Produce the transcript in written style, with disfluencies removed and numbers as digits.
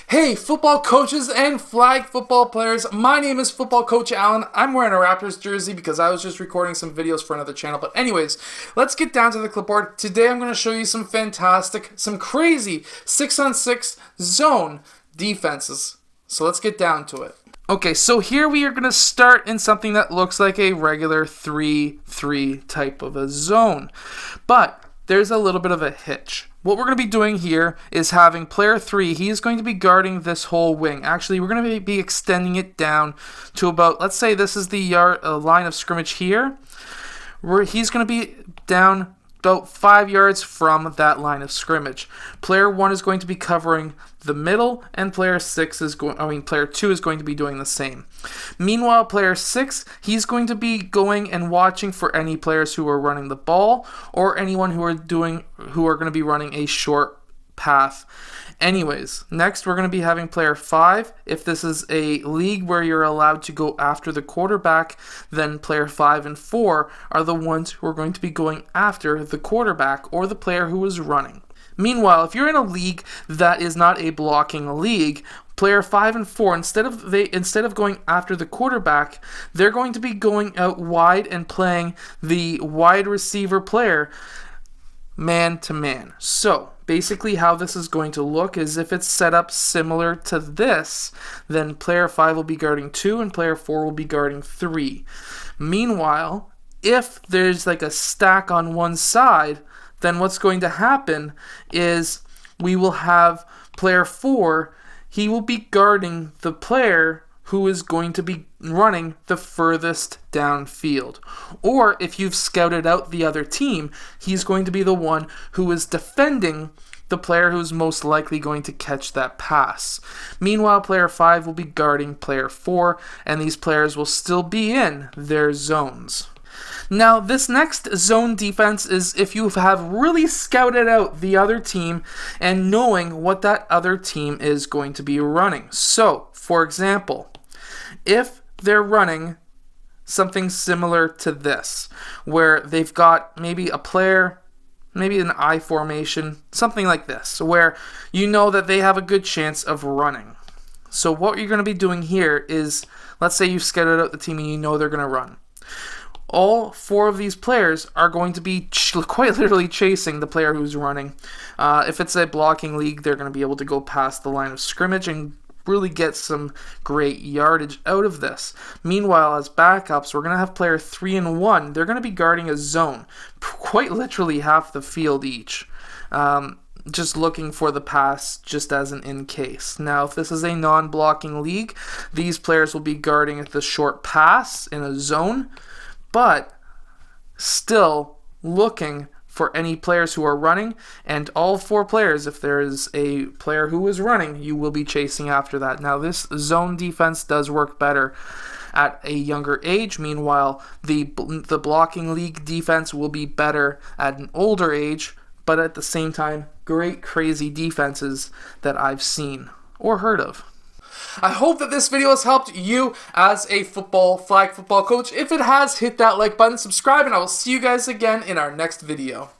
Hey, football coaches and flag football players. My name is Football Coach Allen. I'm wearing a Raptors jersey because I was just recording some videos for another channel. But anyways, let's get down to the clipboard. Today I'm going to show you some fantastic, some crazy 6-on-6 zone defenses. So let's get down to it. Okay, so here we are going to start in something that looks like a regular 3-3 type of a zone. But there's a little bit of a hitch. What we're going to be doing here is having player 3, he is going to be guarding this whole wing. Actually, we're going to be extending it down to about, let's say this is the line of scrimmage here, where he's going to be down about 5 yards from that line of scrimmage. Player 1 is going to be covering the middle, and player 2 is going to be doing the same. Meanwhile, player 6, he's going to be going and watching for any players who are running the ball or anyone who are going to be running a short path. Anyways, next we're going to be having player 5. If this is a league where you're allowed to go after the quarterback, then player 5 and 4 are the ones who are going to be going after the quarterback or the player who is running. Meanwhile, if you're in a league that is not a blocking league, player 5 and 4, instead of going after the quarterback, they're going to be going out wide and playing the wide receiver player man to man. So basically how this is going to look is if it's set up similar to this, then player 5 will be guarding 2 and player 4 will be guarding 3. Meanwhile, if there's like a stack on one side, then what's going to happen is we will have player 4, he will be guarding the player who is going to be running the furthest downfield. Or if you've scouted out the other team, he's going to be the one who is defending the player who's most likely going to catch that pass. Meanwhile, player 5 will be guarding player 4, and these players will still be in their zones. Now, this next zone defense is if you have really scouted out the other team and knowing what that other team is going to be running. So, for example, if they're running something similar to this, where they've got maybe a player, maybe an I formation, something like this, where you know that they have a good chance of running. So what you're going to be doing here is, let's say you've scouted out the team and you know they're going to run. All 4 of these players are going to be quite literally chasing the player who's running. If it's a blocking league, they're going to be able to go past the line of scrimmage and really get some great yardage out of this. Meanwhile, as backups, we're going to have player 3 and 1. They're going to be guarding a zone, quite literally half the field each. Just looking for the pass just as an in case. Now, if this is a non-blocking league, these players will be guarding the short pass in a zone, but still looking for any players who are running, and all 4 players, if there is a player who is running, you will be chasing after that. Now, this zone defense does work better at a younger age. Meanwhile, the blocking league defense will be better at an older age, but at the same time, great crazy defenses that I've seen or heard of. I hope that this video has helped you as a flag football coach. If it has, hit that like button, subscribe, and I will see you guys again in our next video.